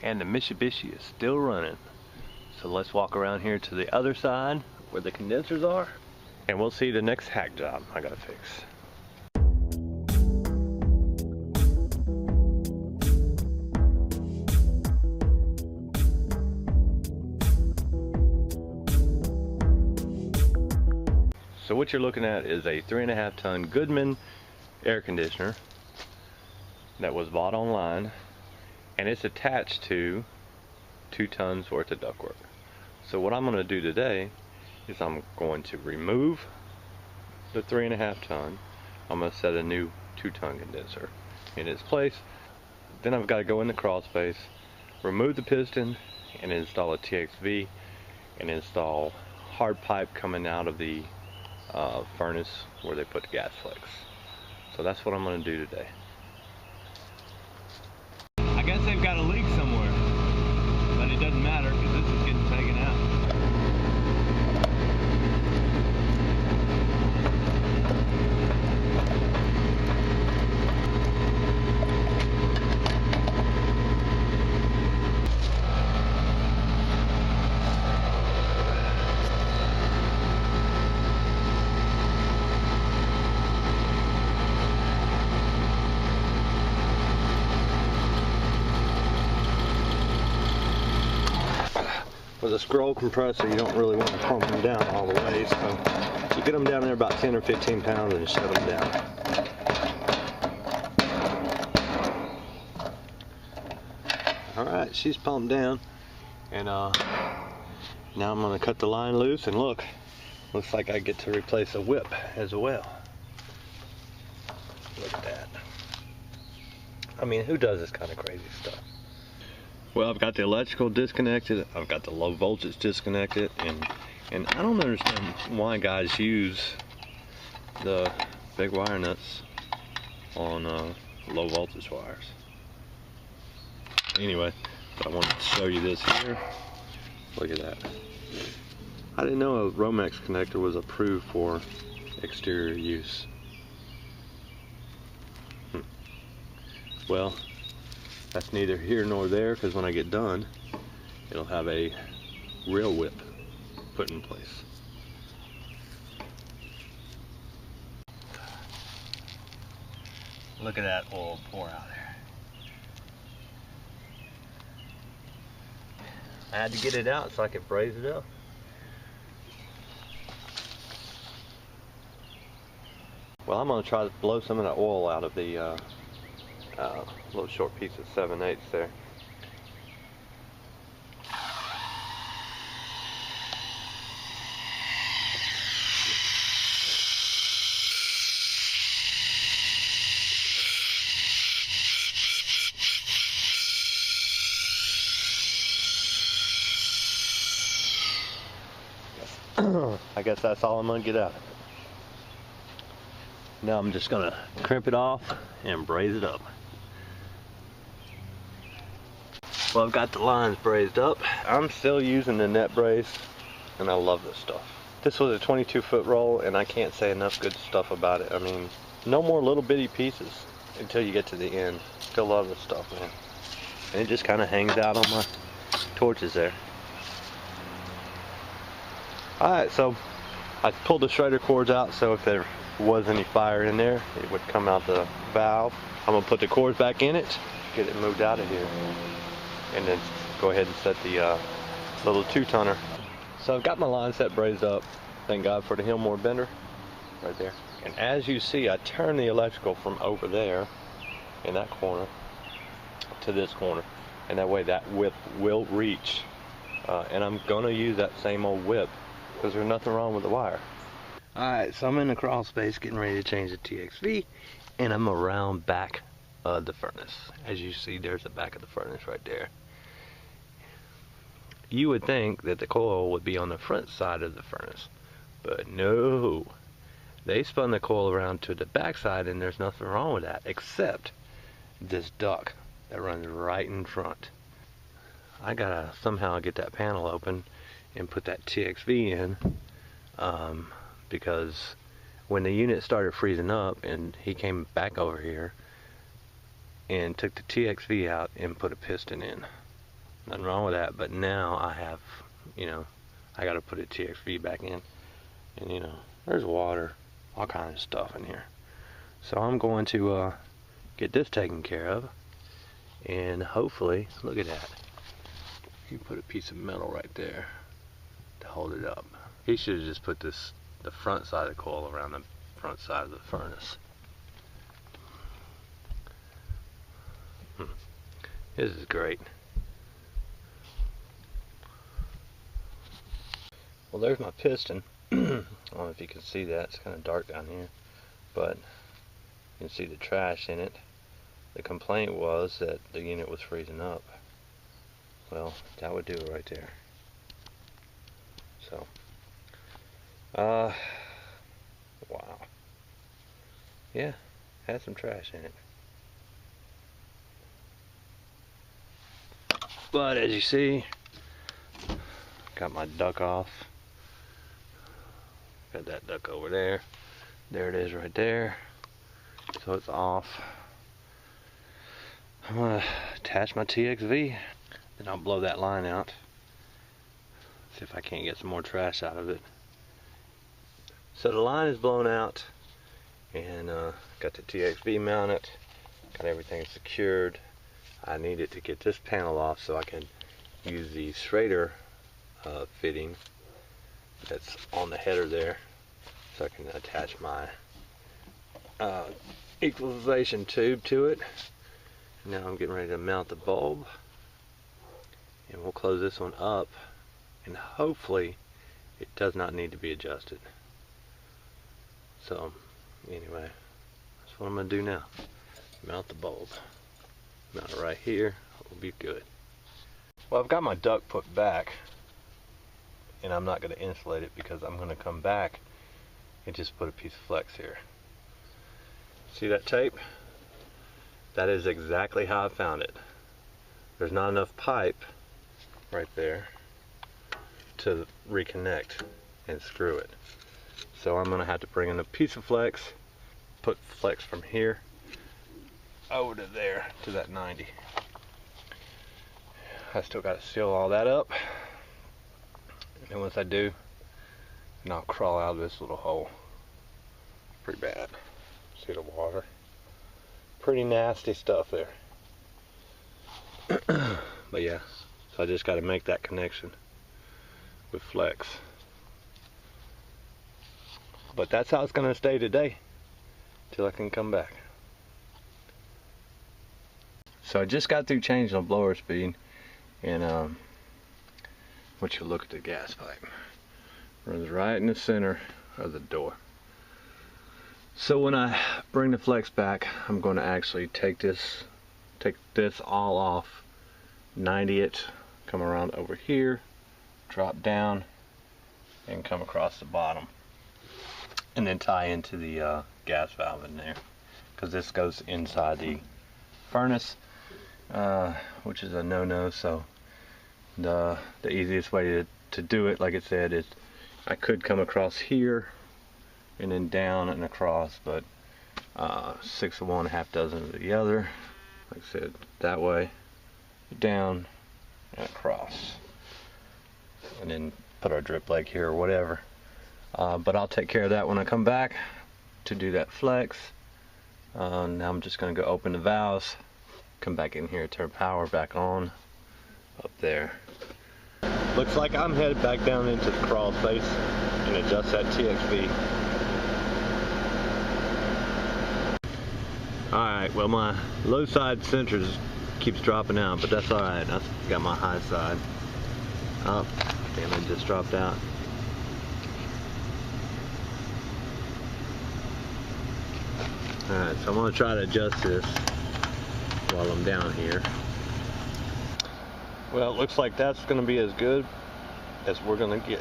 and the Mitsubishi is still running. So let's walk around here to the other side where the condensers are, and we'll see the next hack job I gotta fix. So what you're looking at is a 3.5 ton Goodman air conditioner that was bought online, and it's attached to 2 tons worth of ductwork. So what I'm going to do today is I'm going to remove the 3.5 ton. I'm going to set a new 2 ton condenser in its place. Then I've got to go in the crawl space, remove the piston, and install a TXV, and install hard pipe coming out of the furnace where they put the gas flakes. So that's what I'm going to do today. I guess they've got a leak somewhere, but it doesn't matter because this is getting taken out. With a scroll compressor, you don't really want to pump them down all the way, so you get them down there about 10 or 15 pounds and shut them down. Alright, she's pumped down, and now I'm going to cut the line loose, and look, looks like I get to replace a whip as well. Look at that. I mean, who does this kind of crazy stuff? Well, I've got the electrical disconnected, I've got the low voltage disconnected, and I don't understand why guys use the big wire nuts on low voltage wires. Anyway, I wanted to show you this here. Look at that. I didn't know a Romex connector was approved for exterior use. Well, that's neither here nor there, because when I get done, it'll have a real whip put in place. Look at that oil pour out there. I had to get it out so I could braise it up. Well, I'm going to try to blow some of that oil out of the little short piece of 7/8 there. I guess that's all I'm going to get out of it. Now I'm just going to crimp it off and braise it up. Well, I've got the lines brazed up. I'm still using the net brace, and I love this stuff. This was a 22-foot roll, and I can't say enough good stuff about it. I mean, no more little bitty pieces until you get to the end. Still love this stuff, man. And it just kind of hangs out on my torches there. Alright, so I pulled the shredder cords out, so if there was any fire in there, it would come out the valve. I'm going to put the cords back in it, get it moved out of here, and then go ahead and set the little 2-tonner. So I've got my line set brazed up. Thank God for the Hillmore bender right there. And as you see, I turned the electrical from over there in that corner to this corner, and that way that whip will reach. And I'm going to use that same old whip because there's nothing wrong with the wire. Alright, so I'm in the crawl space getting ready to change the TXV, and I'm around back of the furnace. As you see, there's the back of the furnace right there. You would think that the coil would be on the front side of the furnace, but no. They spun the coil around to the back side, and there's nothing wrong with that except this duct that runs right in front. I gotta somehow get that panel open and put that TXV in, because when the unit started freezing up and he came back over here and took the TXV out and put a piston in, Nothing wrong with that, but now I have, you know, I got to put a TXV back in, and you know, there's water, all kinds of stuff in here. So I'm going to get this taken care of, and hopefully, look at that. You put a piece of metal right there to hold it up. He should have just put the front side of the coil around the front side of the furnace. This is great. Well, there's my piston. I don't know if you can see that. It's kind of dark down here, but you can see the trash in it. The complaint was that the unit was freezing up. Well, that would do it right there. So, wow. Yeah, had some trash in it. But as you see, got my duck off. Got that duck over there. There it is right there. So it's off. I'm gonna attach my TXV. Then I'll blow that line out. See if I can't get some more trash out of it. So the line is blown out, and got the TXV mounted. Got everything secured. I needed to get this panel off so I can use the Schrader fitting that's on the header there, so I can attach my equalization tube to it. Now I'm getting ready to mount the bulb, and we'll close this one up, and hopefully it does not need to be adjusted. So anyway, that's what I'm going to do now. Mount the bulb. Mount it right here. Will be good. Well, I've got my duct put back, and I'm not going to insulate it because I'm going to come back and just put a piece of flex here. See that tape? That is exactly how I found it. There's not enough pipe right there to reconnect and screw it. So I'm going to have to bring in a piece of flex, put flex from here over to there to that 90. I still got to seal all that up, and then once I do, then I'll crawl out of this little hole. Pretty bad. See the water? Pretty nasty stuff there. But yeah, so I just got to make that connection with flex. But that's how it's going to stay today till I can come back. So I just got through changing the blower speed, and what you look at the gas pipe runs right in the center of the door. So when I bring the flex back, I'm going to actually take this all off, 90 it, come around over here, drop down, and come across the bottom, and then tie into the gas valve in there, because this goes inside the furnace, which is a no-no. So the easiest way to do it, like I said, is I could come across here and then down and across, but 6 of one, half dozen of the other. Like I said, that way, down and across, and then put our drip leg here or whatever. But I'll take care of that when I come back to do that flex. Now I'm just going to go open the valves, come back in here, turn power back on up there. Looks like I'm headed back down into the crawl space and adjust that TXV. Alright, well, my low side sensor keeps dropping out, but that's alright. I got my high side. Oh, damn, it just dropped out. Alright, so I'm going to try to adjust this while I'm down here. Well, it looks like that's going to be as good as we're going to get.